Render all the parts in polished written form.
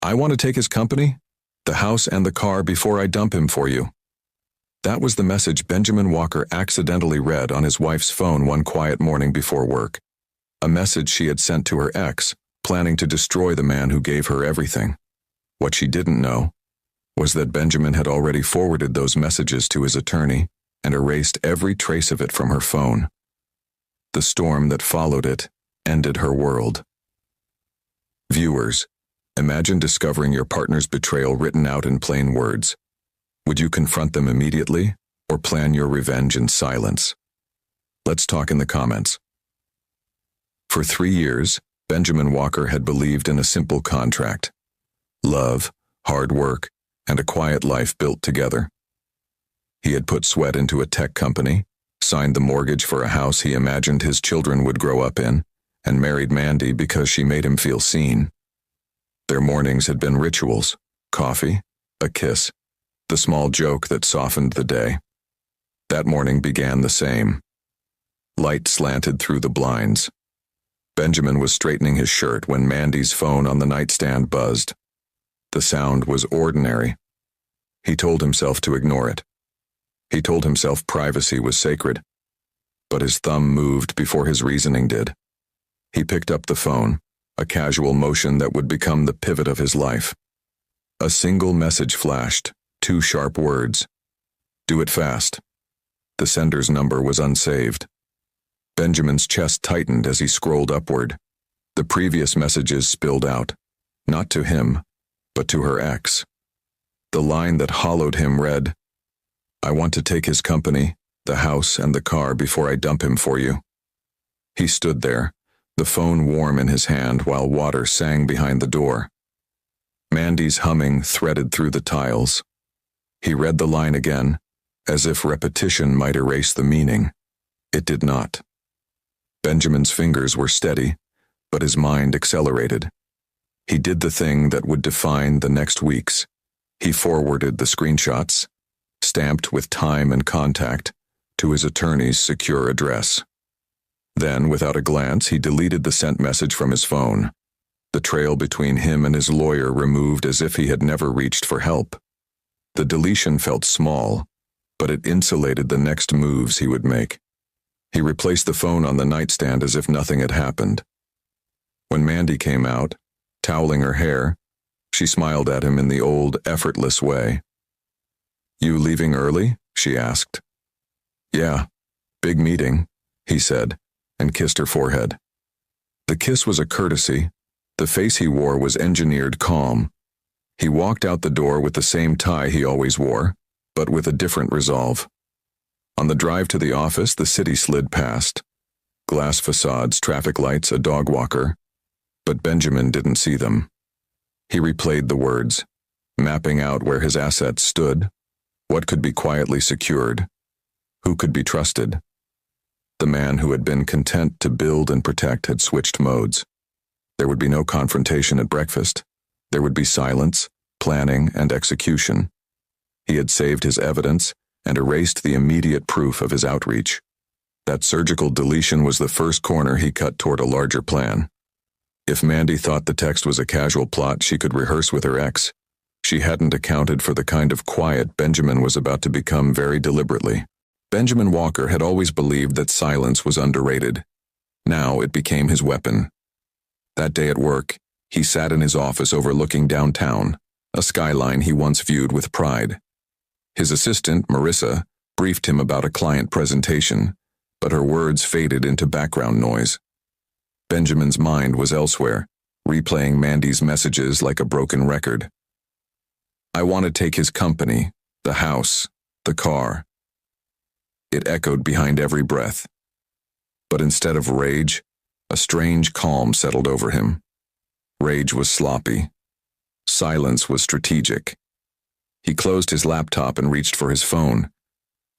I want to take his company, the house and the car before I dump him for you. That was the message Benjamin Walker accidentally read on his wife's phone one quiet morning before work. A message she had sent to her ex, planning to destroy the man who gave her everything. What she didn't know was that Benjamin had already forwarded those messages to his attorney and erased every trace of it from her phone. The storm that followed it ended her world. Viewers, imagine discovering your partner's betrayal written out in plain words. Would you confront them immediately or plan your revenge in silence? Let's talk in the comments. For 3 years, Benjamin Walker had believed in a simple contract: love, hard work, and a quiet life built together. He had put sweat into a tech company, signed the mortgage for a house he imagined his children would grow up in, and married Mandy because she made him feel seen. Their mornings had been rituals: coffee, a kiss, the small joke that softened the day. That morning began the same. Light slanted through the blinds. Benjamin was straightening his shirt when Mandy's phone on the nightstand buzzed. The sound was ordinary. He told himself to ignore it. He told himself privacy was sacred. But his thumb moved before his reasoning did. He picked up the phone, a casual motion that would become the pivot of his life. A single message flashed, 2 sharp words. Do it fast. The sender's number was unsaved. Benjamin's chest tightened as he scrolled upward. The previous messages spilled out, not to him, but to her ex. The line that hollowed him read, I want to take his company, the house and the car before I dump him for you. He stood there, the phone warm in his hand while water sang behind the door. Mandy's humming threaded through the tiles. He read the line again, as if repetition might erase the meaning. It did not. Benjamin's fingers were steady, but his mind accelerated. He did the thing that would define the next weeks. He forwarded the screenshots, stamped with time and contact, to his attorney's secure address. Then, without a glance, he deleted the sent message from his phone. The trail between him and his lawyer removed as if he had never reached for help. The deletion felt small, but it insulated the next moves he would make. He replaced the phone on the nightstand as if nothing had happened. When Mandy came out, toweling her hair, she smiled at him in the old, effortless way. You leaving early? She asked. Yeah, big meeting, he said, and kissed her forehead. The kiss was a courtesy. The face he wore was engineered calm. He walked out the door with the same tie he always wore, but with a different resolve. On the drive to the office, the city slid past. Glass facades, traffic lights, a dog walker. But Benjamin didn't see them. He replayed the words, mapping out where his assets stood, what could be quietly secured, who could be trusted. The man who had been content to build and protect had switched modes. There would be no confrontation at breakfast. There would be silence, planning, and execution. He had saved his evidence and erased the immediate proof of his outreach. That surgical deletion was the first corner he cut toward a larger plan. If Mandy thought the text was a casual plot she could rehearse with her ex, she hadn't accounted for the kind of quiet Benjamin was about to become very deliberately. Benjamin Walker had always believed that silence was underrated. Now it became his weapon. That day at work, he sat in his office overlooking downtown, a skyline he once viewed with pride. His assistant, Marissa, briefed him about a client presentation, but her words faded into background noise. Benjamin's mind was elsewhere, replaying Mandy's messages like a broken record. I want to take his company, the house, the car. It echoed behind every breath. But instead of rage, a strange calm settled over him. Rage was sloppy. Silence was strategic. He closed his laptop and reached for his phone.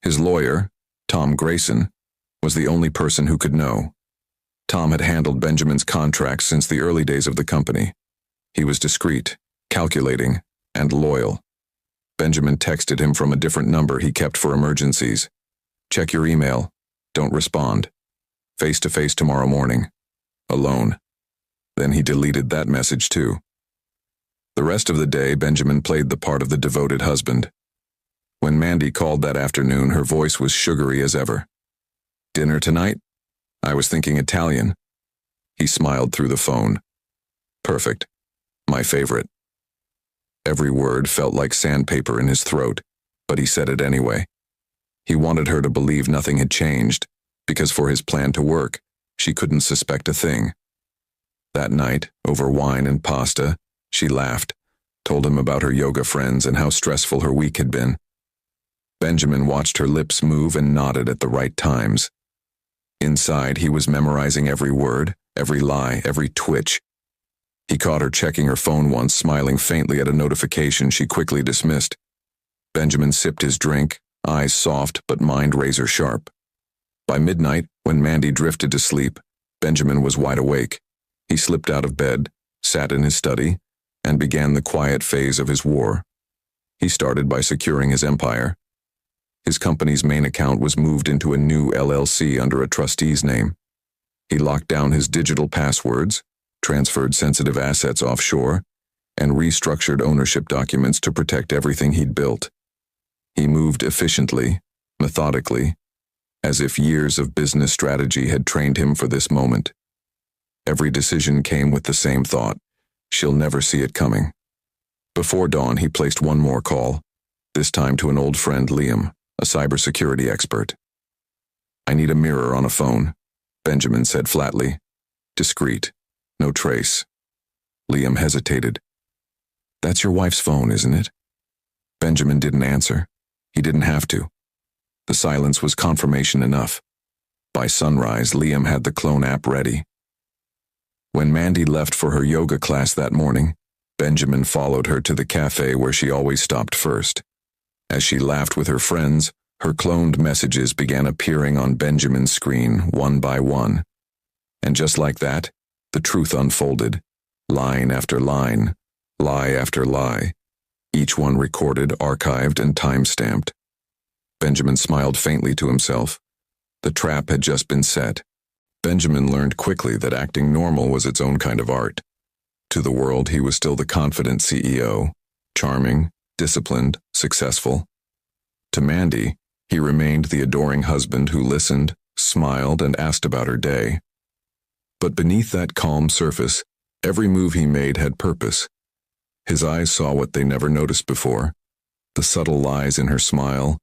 His lawyer, Tom Grayson, was the only person who could know. Tom had handled Benjamin's contracts since the early days of the company. He was discreet, calculating, and loyal. Benjamin texted him from a different number he kept for emergencies. Check your email. Don't respond. Face-to-face tomorrow morning. Alone. Then he deleted that message too. The rest of the day, Benjamin played the part of the devoted husband. When Mandy called that afternoon, her voice was sugary as ever. "Dinner tonight? I was thinking Italian." He smiled through the phone. "Perfect. My favorite." Every word felt like sandpaper in his throat, but he said it anyway. He wanted her to believe nothing had changed, because for his plan to work, she couldn't suspect a thing. That night, over wine and pasta, she laughed, told him about her yoga friends and how stressful her week had been. Benjamin watched her lips move and nodded at the right times. Inside, he was memorizing every word, every lie, every twitch. He caught her checking her phone once, smiling faintly at a notification she quickly dismissed. Benjamin sipped his drink, eyes soft but mind razor sharp. By midnight, when Mandy drifted to sleep, Benjamin was wide awake. He slipped out of bed, sat in his study, and began the quiet phase of his war. He started by securing his empire. His company's main account was moved into a new LLC under a trustee's name. He locked down his digital passwords, transferred sensitive assets offshore, and restructured ownership documents to protect everything he'd built. He moved efficiently, methodically, as if years of business strategy had trained him for this moment. Every decision came with the same thought: she'll never see it coming. Before dawn, he placed one more call, this time to an old friend, Liam, a cybersecurity expert. "I need a mirror on a phone," Benjamin said flatly. Discreet, no trace. Liam hesitated. "That's your wife's phone, isn't it?" Benjamin didn't answer. He didn't have to. The silence was confirmation enough. By sunrise, Liam had the clone app ready. When Mandy left for her yoga class that morning, Benjamin followed her to the cafe where she always stopped first. As she laughed with her friends, her cloned messages began appearing on Benjamin's screen, one by one. And just like that, the truth unfolded, line after line, lie after lie, each one recorded, archived, and time-stamped. Benjamin smiled faintly to himself. The trap had just been set. Benjamin learned quickly that acting normal was its own kind of art. To the world, he was still the confident CEO, charming, disciplined, successful. To Mandy, he remained the adoring husband who listened, smiled, and asked about her day. But beneath that calm surface, every move he made had purpose. His eyes saw what they never noticed before: the subtle lies in her smile,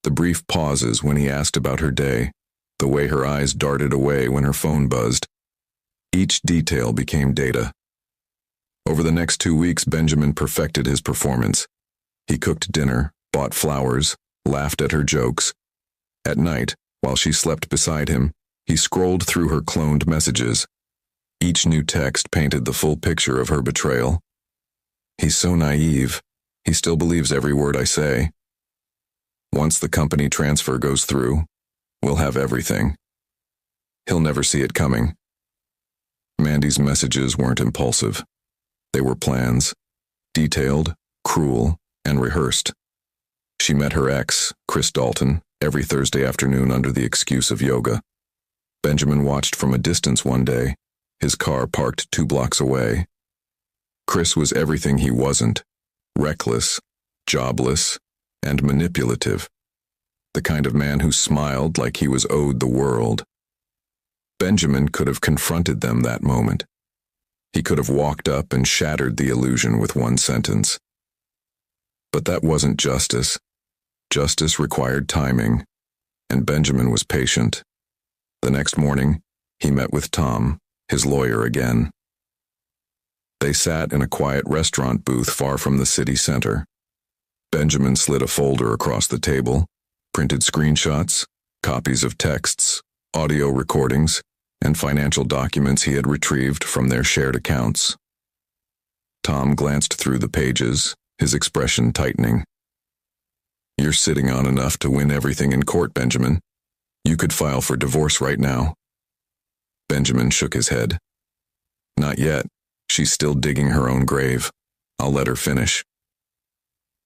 the brief pauses when he asked about her day, the way her eyes darted away when her phone buzzed. Each detail became data. Over the next 2 weeks, Benjamin perfected his performance. He cooked dinner, bought flowers, laughed at her jokes. At night, while she slept beside him, he scrolled through her cloned messages. Each new text painted the full picture of her betrayal. "He's so naive. He still believes every word I say. Once the company transfer goes through, we'll have everything. He'll never see it coming." Mandy's messages weren't impulsive. They were plans, detailed, cruel, and rehearsed. She met her ex, Chris Dalton, every Thursday afternoon under the excuse of yoga. Benjamin watched from a distance one day, his car parked 2 blocks away. Chris was everything he wasn't: reckless, jobless, and manipulative. The kind of man who smiled like he was owed the world. Benjamin could have confronted them that moment. He could have walked up and shattered the illusion with one sentence. But that wasn't justice. Justice required timing, and Benjamin was patient. The next morning, he met with Tom, his lawyer again. They sat in a quiet restaurant booth far from the city center. Benjamin slid a folder across the table, printed screenshots, copies of texts, audio recordings, and financial documents he had retrieved from their shared accounts. Tom glanced through the pages, his expression tightening. "You're sitting on enough to win everything in court, Benjamin. You could file for divorce right now." Benjamin shook his head. "Not yet. She's still digging her own grave. I'll let her finish."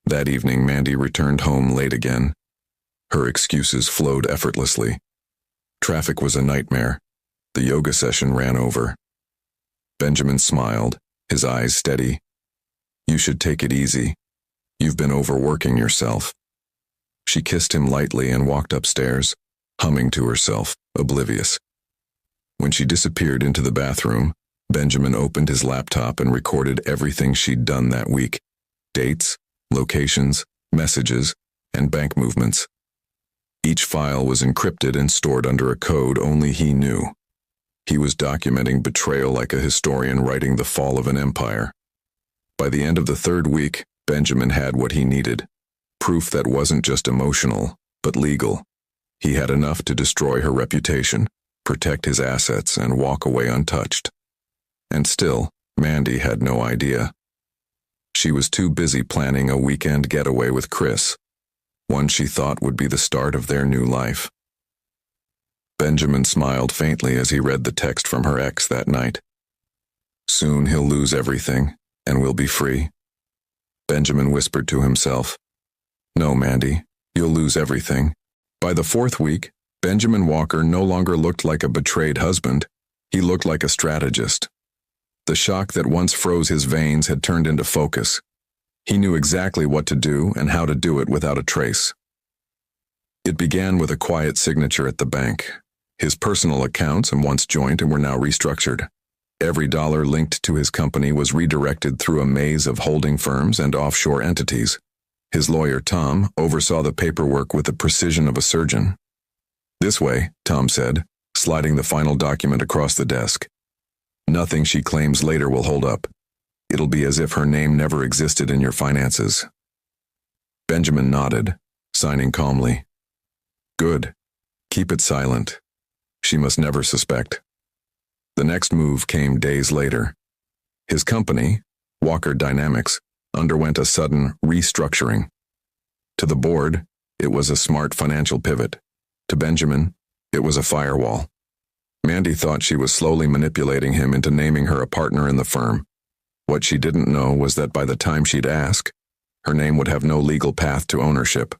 That evening, Mandy returned home late again. Her excuses flowed effortlessly. Traffic was a nightmare. The yoga session ran over. Benjamin smiled, his eyes steady. You should take it easy. You've been overworking yourself. She kissed him lightly and walked upstairs, humming to herself, oblivious. When she disappeared into the bathroom, Benjamin opened his laptop and recorded everything she'd done that week. Dates, locations, messages, and bank movements. Each file was encrypted and stored under a code only he knew. He was documenting betrayal like a historian writing the fall of an empire. By the end of the third week, Benjamin had what he needed. Proof that wasn't just emotional, but legal. He had enough to destroy her reputation, protect his assets, and walk away untouched. And still, Mandy had no idea. She was too busy planning a weekend getaway with Chris, one she thought would be the start of their new life. Benjamin smiled faintly as he read the text from her ex that night. Soon he'll lose everything, and we'll be free. Benjamin whispered to himself. No, Mandy, you'll lose everything. By the fourth week, Benjamin Walker no longer looked like a betrayed husband. He looked like a strategist. The shock that once froze his veins had turned into focus. He knew exactly what to do and how to do it without a trace. It began with a quiet signature at the bank. His personal accounts, once joint, were now restructured. Every dollar linked to his company was redirected through a maze of holding firms and offshore entities. His lawyer, Tom, oversaw the paperwork with the precision of a surgeon. This way, Tom said, sliding the final document across the desk. Nothing she claims later will hold up. It'll be as if her name never existed in your finances. Benjamin nodded, signing calmly. Good. Keep it silent. She must never suspect. The next move came days later. His company, Walker Dynamics, underwent a sudden restructuring. To the board, it was a smart financial pivot. To Benjamin, it was a firewall. Mandy thought she was slowly manipulating him into naming her a partner in the firm. What she didn't know was that by the time she'd ask, her name would have no legal path to ownership.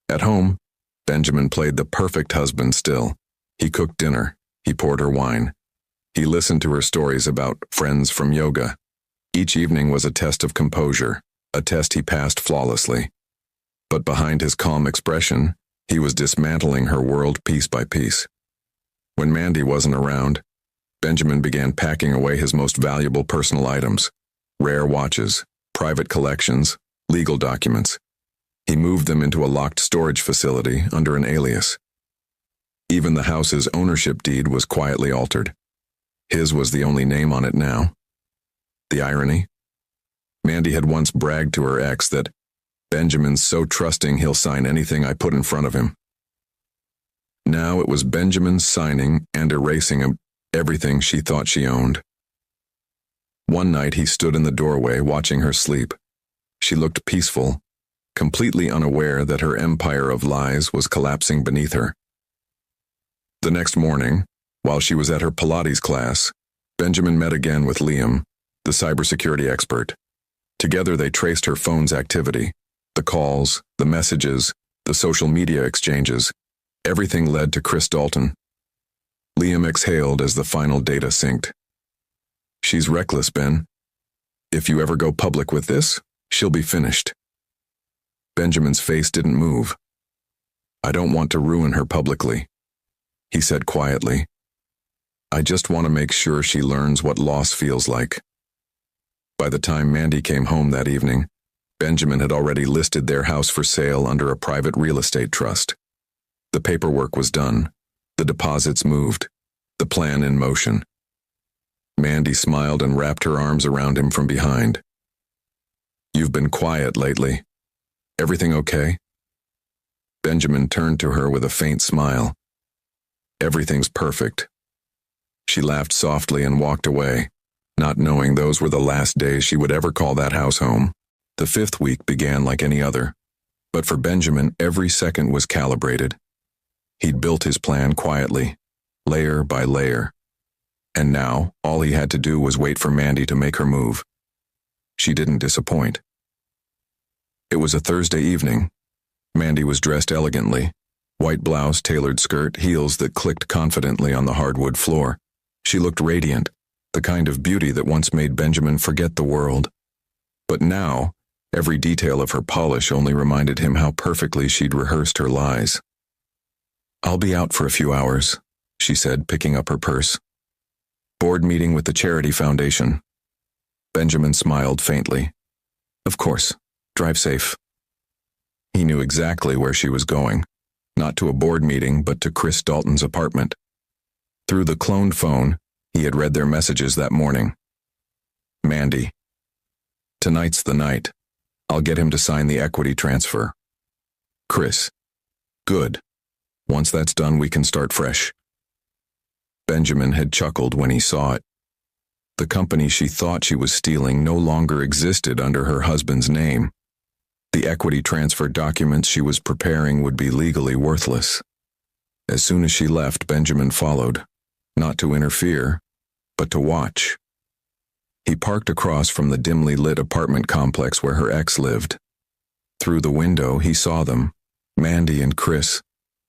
At home, Benjamin played the perfect husband still. He cooked dinner. He poured her wine. He listened to her stories about friends from yoga. Each evening was a test of composure, a test he passed flawlessly. But behind his calm expression, he was dismantling her world piece by piece. When Mandy wasn't around, Benjamin began packing away his most valuable personal items, rare watches, private collections, legal documents. He moved them into a locked storage facility under an alias. Even the house's ownership deed was quietly altered. His was the only name on it now. The irony? Mandy had once bragged to her ex that Benjamin's so trusting he'll sign anything I put in front of him. Now it was Benjamin signing and erasing everything she thought she owned. One night he stood in the doorway watching her sleep. She looked peaceful, completely unaware that her empire of lies was collapsing beneath her. The next morning, while she was at her Pilates class, Benjamin met again with Liam, the cybersecurity expert. Together they traced her phone's activity, the calls, the messages, the social media exchanges. Everything led to Chris Dalton. Liam exhaled as the final data synced. She's reckless, Ben. If you ever go public with this, she'll be finished. Benjamin's face didn't move. I don't want to ruin her publicly, he said quietly. I just want to make sure she learns what loss feels like. By the time Mandy came home that evening, Benjamin had already listed their house for sale under a private real estate trust. The paperwork was done, the deposits moved, the plan in motion. Mandy smiled and wrapped her arms around him from behind. You've been quiet lately. Everything okay? Benjamin turned to her with a faint smile. Everything's perfect. She laughed softly and walked away, not knowing those were the last days she would ever call that house home. The fifth week began like any other, but for Benjamin, every second was calibrated. He'd built his plan quietly, layer by layer. And now, all he had to do was wait for Mandy to make her move. She didn't disappoint. It was a Thursday evening. Mandy was dressed elegantly. White blouse, tailored skirt, heels that clicked confidently on the hardwood floor. She looked radiant, the kind of beauty that once made Benjamin forget the world. But now, every detail of her polish only reminded him how perfectly she'd rehearsed her lies. "I'll be out for a few hours," she said, picking up her purse. "Board meeting with the Charity Foundation." Benjamin smiled faintly. "Of course. Drive safe." He knew exactly where she was going. Not to a board meeting, but to Chris Dalton's apartment. Through the cloned phone, he had read their messages that morning. Mandy. "Tonight's the night. I'll get him to sign the equity transfer." Chris. "Good. Once that's done, we can start fresh." Benjamin had chuckled when he saw it. The company she thought she was stealing no longer existed under her husband's name. The equity transfer documents she was preparing would be legally worthless. As soon as she left, Benjamin followed, not to interfere, but to watch. He parked across from the dimly lit apartment complex where her ex lived. Through the window, he saw them, Mandy and Chris,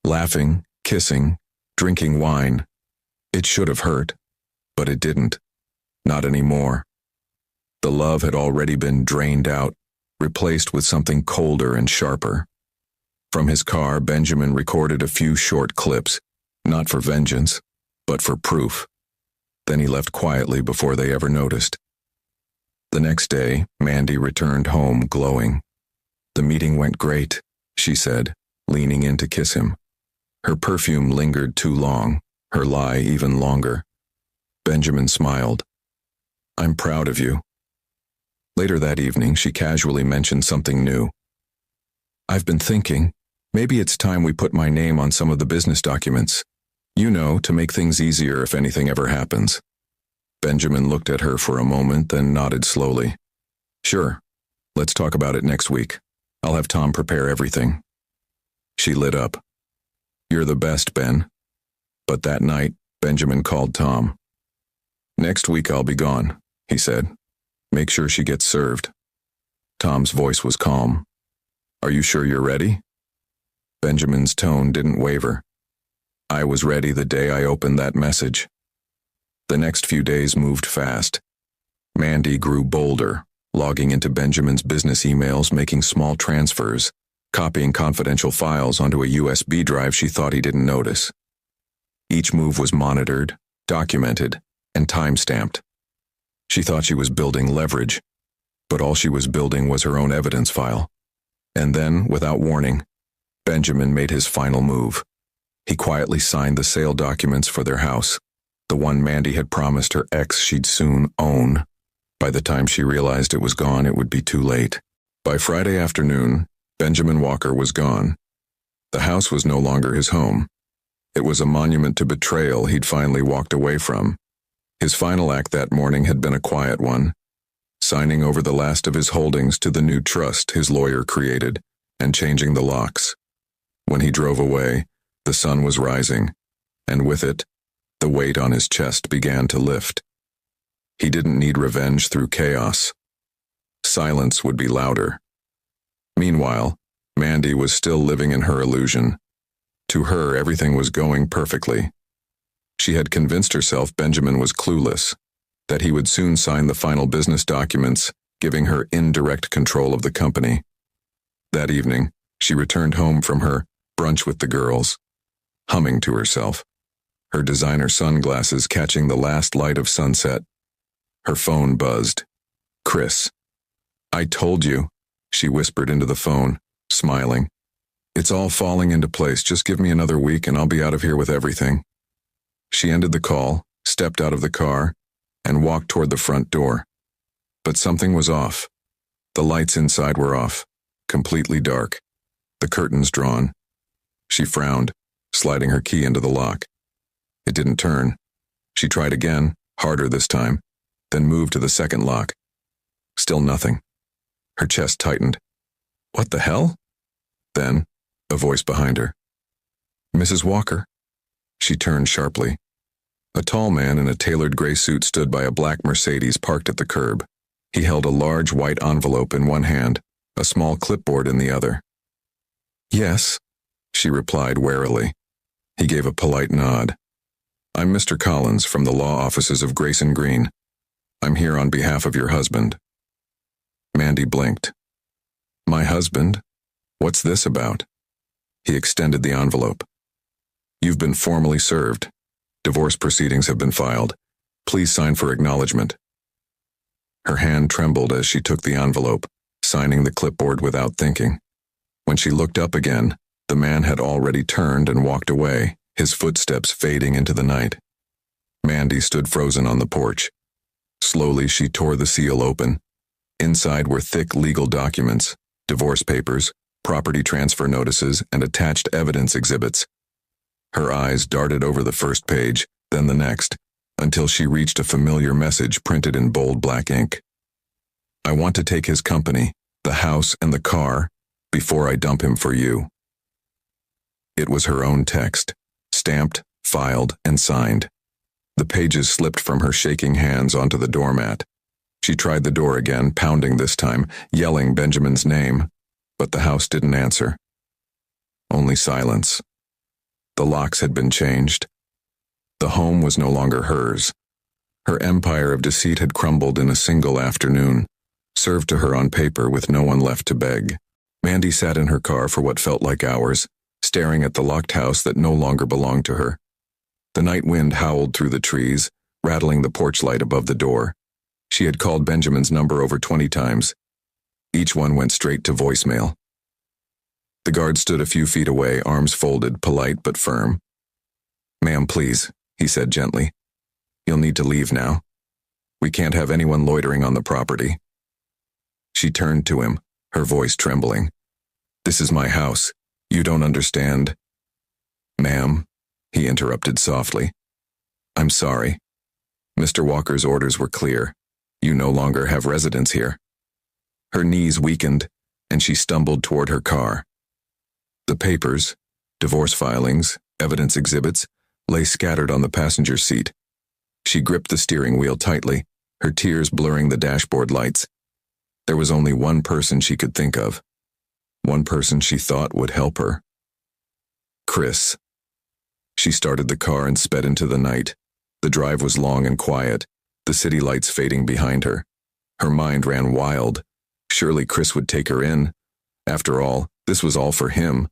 laughing, kissing, drinking wine. It should have hurt, but it didn't. Not anymore. The love had already been drained out, replaced with something colder and sharper. From his car, Benjamin recorded a few short clips, not for vengeance, but for proof. Then he left quietly before they ever noticed. The next day, Mandy returned home glowing. "The meeting went great," she said, leaning in to kiss him. Her perfume lingered too long, her lie even longer. Benjamin smiled. "I'm proud of you." Later that evening, she casually mentioned something new. "I've been thinking, maybe it's time we put my name on some of the business documents. You know, to make things easier if anything ever happens." Benjamin looked at her for a moment, then nodded slowly. "Sure. Let's talk about it next week. I'll have Tom prepare everything." She lit up. "You're the best, Ben." But that night, Benjamin called Tom. "Next week I'll be gone," he said. "Make sure she gets served." Tom's voice was calm. "Are you sure you're ready?" Benjamin's tone didn't waver. "I was ready the day I opened that message." The next few days moved fast. Mandy grew bolder, logging into Benjamin's business emails, making small transfers, copying confidential files onto a USB drive she thought he didn't notice. Each move was monitored, documented, and time-stamped. She thought she was building leverage, but all she was building was her own evidence file. And then, without warning, Benjamin made his final move. He quietly signed the sale documents for their house, the one Mandy had promised her ex she'd soon own. By the time she realized it was gone, it would be too late. By Friday afternoon, Benjamin Walker was gone. The house was no longer his home. It was a monument to betrayal he'd finally walked away from. His final act that morning had been a quiet one, signing over the last of his holdings to the new trust his lawyer created and changing the locks. When he drove away, the sun was rising, and with it, the weight on his chest began to lift. He didn't need revenge through chaos. Silence would be louder. Meanwhile, Mandy was still living in her illusion. To her, everything was going perfectly. She had convinced herself Benjamin was clueless, that he would soon sign the final business documents, giving her indirect control of the company. That evening, she returned home from her brunch with the girls, humming to herself, her designer sunglasses catching the last light of sunset. Her phone buzzed. "Chris." "I told you," she whispered into the phone, smiling. "It's all falling into place. Just give me another week and I'll be out of here with everything." She ended the call, stepped out of the car, and walked toward the front door. But something was off. The lights inside were off, completely dark, the curtains drawn. She frowned, sliding her key into the lock. It didn't turn. She tried again, harder this time, then moved to the second lock. Still nothing. Her chest tightened. "What the hell?" Then, a voice behind her. "Mrs. Walker." She turned sharply. A tall man in a tailored gray suit stood by a black Mercedes parked at the curb. He held a large white envelope in one hand, a small clipboard in the other. "Yes," she replied warily. He gave a polite nod. "I'm Mr. Collins from the law offices of Grayson Green. I'm here on behalf of your husband." Mandy blinked. My husband? What's this about? He extended the envelope. You've been formally served. Divorce proceedings have been filed. Please sign for acknowledgement. Her hand trembled as she took the envelope, signing the clipboard without thinking. When she looked up again, the man had already turned and walked away, his footsteps fading into the night. Mandy stood frozen on the porch. Slowly, she tore the seal open. Inside were thick legal documents, divorce papers, property transfer notices, and attached evidence exhibits. Her eyes darted over the first page, then the next, until she reached a familiar message printed in bold black ink. I want to take his company, the house and the car, before I dump him for you. It was her own text, stamped, filed, and signed. The pages slipped from her shaking hands onto the doormat. She tried the door again, pounding this time, yelling Benjamin's name, but the house didn't answer. Only silence. The locks had been changed. The home was no longer hers. Her empire of deceit had crumbled in a single afternoon, served to her on paper with no one left to beg. Mandy sat in her car for what felt like hours, staring at the locked house that no longer belonged to her. The night wind howled through the trees, rattling the porch light above the door. She had called Benjamin's number over 20 times. Each one went straight to voicemail. The guard stood a few feet away, arms folded, polite but firm. Ma'am, please, he said gently. You'll need to leave now. We can't have anyone loitering on the property. She turned to him, her voice trembling. This is my house. You don't understand. Ma'am, he interrupted softly. I'm sorry. Mr. Walker's orders were clear. You no longer have residence here. Her knees weakened, and she stumbled toward her car. The papers, divorce filings, evidence exhibits, lay scattered on the passenger seat. She gripped the steering wheel tightly, her tears blurring the dashboard lights. There was only one person she could think of. One person she thought would help her. Chris. She started the car and sped into the night. The drive was long and quiet, the city lights fading behind her. Her mind ran wild. Surely Chris would take her in. After all, this was all for him.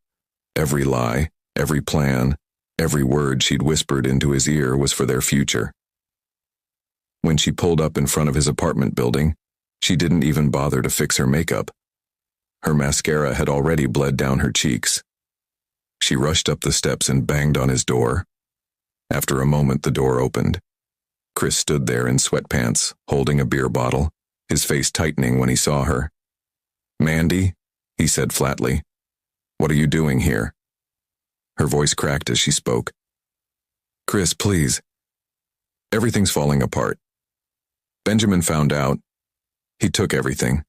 Every lie, every plan, every word she'd whispered into his ear was for their future. When she pulled up in front of his apartment building, she didn't even bother to fix her makeup. Her mascara had already bled down her cheeks. She rushed up the steps and banged on his door. After a moment, the door opened. Chris stood there in sweatpants, holding a beer bottle, his face tightening when he saw her. Mandy, he said flatly, what are you doing here? Her voice cracked as she spoke. Chris, please. Everything's falling apart. Benjamin found out. He took everything.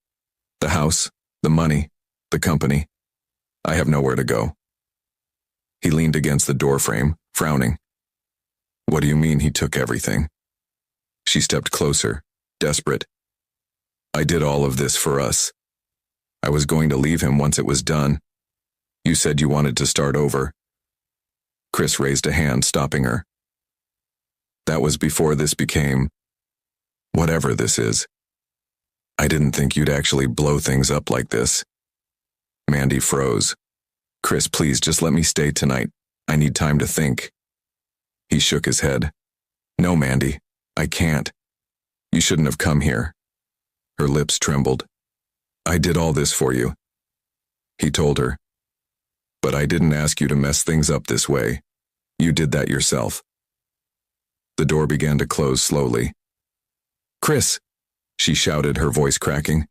The house, the money, the company. I have nowhere to go. He leaned against the doorframe, frowning. What do you mean he took everything? She stepped closer, desperate. I did all of this for us. I was going to leave him once it was done. You said you wanted to start over. Chris raised a hand, stopping her. That was before this became whatever this is. I didn't think you'd actually blow things up like this. Mandy froze. Chris, please, just let me stay tonight. I need time to think. He shook his head. No, Mandy, I can't. You shouldn't have come here. Her lips trembled. I did all this for you. He told her. But I didn't ask you to mess things up this way. You did that yourself. The door began to close slowly. Chris, she shouted, her voice cracking.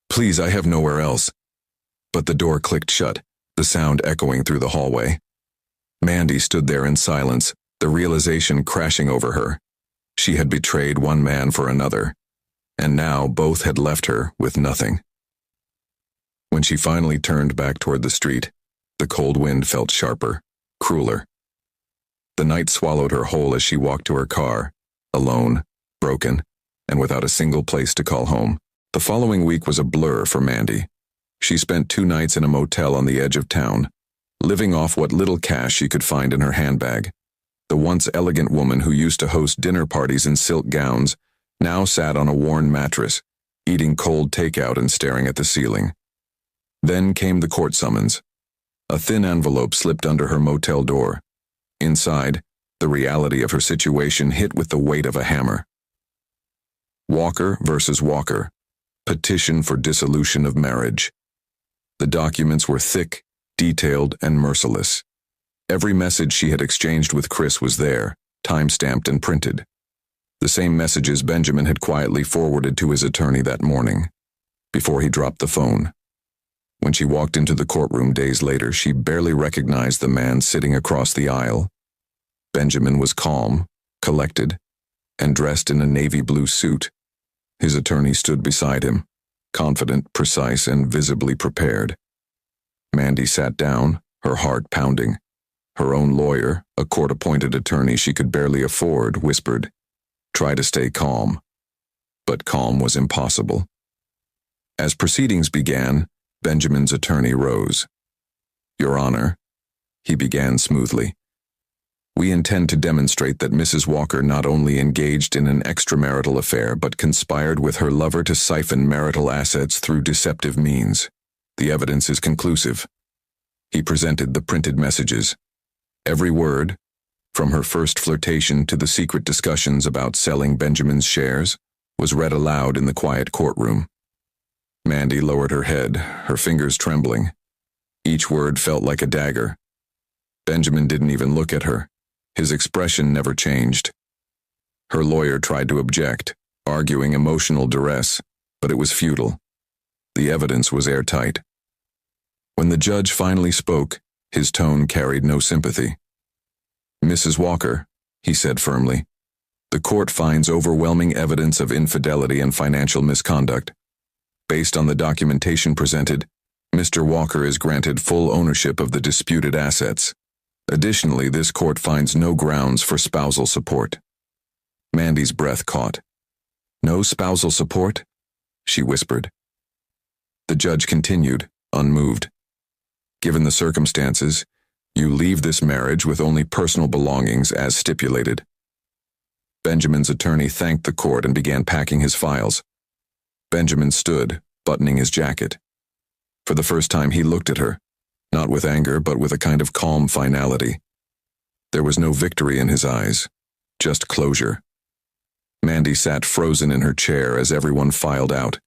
Please, I have nowhere else. But the door clicked shut, the sound echoing through the hallway. Mandy stood there in silence, the realization crashing over her. She had betrayed one man for another, and now both had left her with nothing. When she finally turned back toward the street, the cold wind felt sharper, crueler. The night swallowed her whole as she walked to her car, alone, broken, and without a single place to call home. The following week was a blur for Mandy. She spent 2 nights in a motel on the edge of town, living off what little cash she could find in her handbag. The once elegant woman who used to host dinner parties in silk gowns now sat on a worn mattress, eating cold takeout and staring at the ceiling. Then came the court summons. A thin envelope slipped under her motel door. Inside, the reality of her situation hit with the weight of a hammer. Walker versus Walker. Petition for dissolution of marriage. The documents were thick, detailed, and merciless. Every message she had exchanged with Chris was there, time-stamped and printed. The same messages Benjamin had quietly forwarded to his attorney that morning, before he dropped the phone. When she walked into the courtroom days later, she barely recognized the man sitting across the aisle. Benjamin was calm, collected, and dressed in a navy blue suit. His attorney stood beside him, confident, precise, and visibly prepared. Mandy sat down, her heart pounding. Her own lawyer, a court-appointed attorney she could barely afford, whispered, "Try to stay calm." But calm was impossible. As proceedings began, Benjamin's attorney rose. "Your Honor," he began smoothly, "we intend to demonstrate that Mrs. Walker not only engaged in an extramarital affair but conspired with her lover to siphon marital assets through deceptive means. The evidence is conclusive." He presented the printed messages. Every word, from her first flirtation to the secret discussions about selling Benjamin's shares, was read aloud in the quiet courtroom. Mandy lowered her head, her fingers trembling. Each word felt like a dagger. Benjamin didn't even look at her. His expression never changed. Her lawyer tried to object, arguing emotional duress, but it was futile. The evidence was airtight. When the judge finally spoke, his tone carried no sympathy. "Mrs. Walker," he said firmly, "the court finds overwhelming evidence of infidelity and financial misconduct. Based on the documentation presented, Mr. Walker is granted full ownership of the disputed assets. Additionally, this court finds no grounds for spousal support." Mandy's breath caught. "No spousal support?" she whispered. The judge continued, unmoved. "Given the circumstances, you leave this marriage with only personal belongings as stipulated." Benjamin's attorney thanked the court and began packing his files. Benjamin stood, buttoning his jacket. For the first time he looked at her, not with anger but with a kind of calm finality. There was no victory in his eyes, just closure. Mandy sat frozen in her chair as everyone filed out.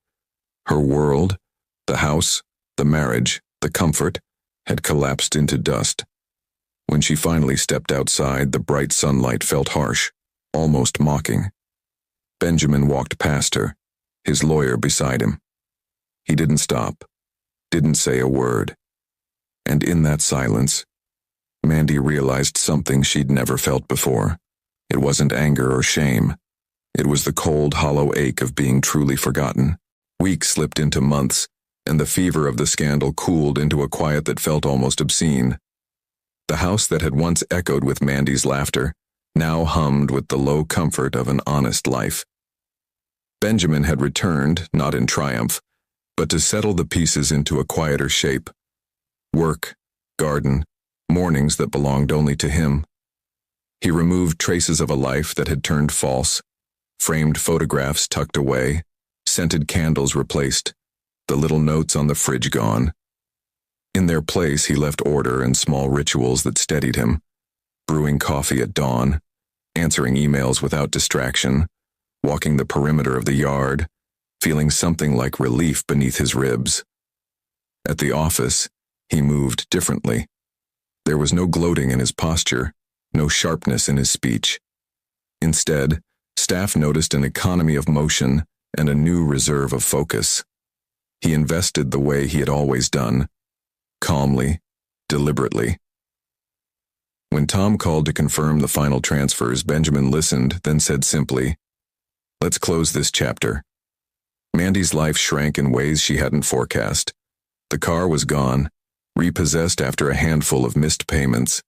Her world, the house, the marriage, the comfort, had collapsed into dust. When she finally stepped outside, the bright sunlight felt harsh, almost mocking. Benjamin walked past her, his lawyer beside him. He didn't stop, didn't say a word. And in that silence, Mandy realized something she'd never felt before. It wasn't anger or shame. It was the cold, hollow ache of being truly forgotten. Weeks slipped into months, and the fever of the scandal cooled into a quiet that felt almost obscene. The house that had once echoed with Mandy's laughter now hummed with the low comfort of an honest life. Benjamin had returned, not in triumph, but to settle the pieces into a quieter shape. Work, garden, mornings that belonged only to him. He removed traces of a life that had turned false, framed photographs tucked away, scented candles replaced, the little notes on the fridge gone. In their place, he left order and small rituals that steadied him, brewing coffee at dawn, answering emails without distraction, walking the perimeter of the yard, feeling something like relief beneath his ribs. At the office, he moved differently. There was no gloating in his posture, no sharpness in his speech. Instead, staff noticed an economy of motion and a new reserve of focus. He invested the way he had always done, calmly, deliberately. When Tom called to confirm the final transfers, Benjamin listened, then said simply, "Let's close this chapter." Mandy's life shrank in ways she hadn't forecast. The car was gone, repossessed after a handful of missed payments.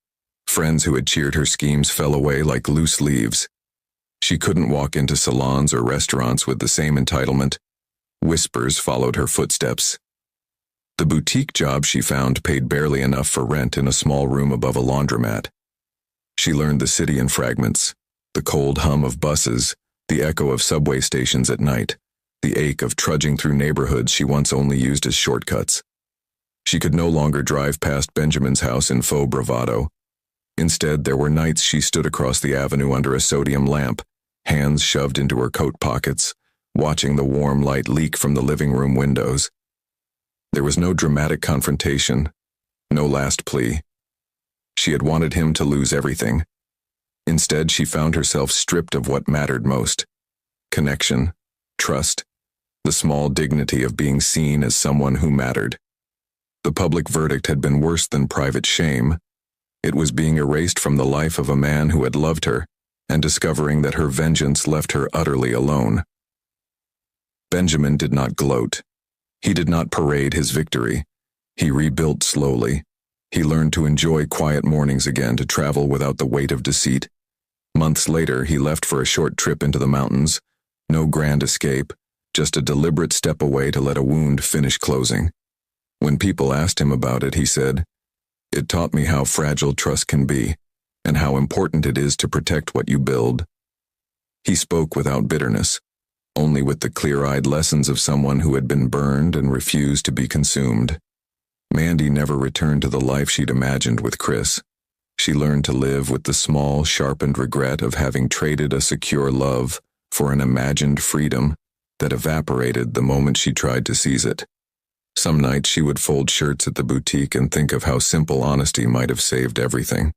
Friends who had cheered her schemes fell away like loose leaves. She couldn't walk into salons or restaurants with the same entitlement. Whispers followed her footsteps. The boutique job she found paid barely enough for rent in a small room above a laundromat. She learned the city in fragments, the cold hum of buses, the echo of subway stations at night. the ache of trudging through neighborhoods she once only used as shortcuts. She could no longer drive past Benjamin's house in faux bravado. Instead, there were nights she stood across the avenue under a sodium lamp, hands shoved into her coat pockets, watching the warm light leak from the living room windows. There was no dramatic confrontation, no last plea. She had wanted him to lose everything. Instead, she found herself stripped of what mattered most: connection, trust, the small dignity of being seen as someone who mattered. The public verdict had been worse than private shame. It was being erased from the life of a man who had loved her, and discovering that her vengeance left her utterly alone. Benjamin did not gloat. He did not parade his victory. He rebuilt slowly. He learned to enjoy quiet mornings again, to travel without the weight of deceit. Months later, he left for a short trip into the mountains. No grand escape, just a deliberate step away to let a wound finish closing. When people asked him about it, he said, "It taught me how fragile trust can be, and how important it is to protect what you build." He spoke without bitterness, only with the clear-eyed lessons of someone who had been burned and refused to be consumed. Mandy never returned to the life she'd imagined with Chris. She learned to live with the small, sharpened regret of having traded a secure love for an imagined freedom that evaporated the moment she tried to seize it. Some nights she would fold shirts at the boutique and think of how simple honesty might have saved everything.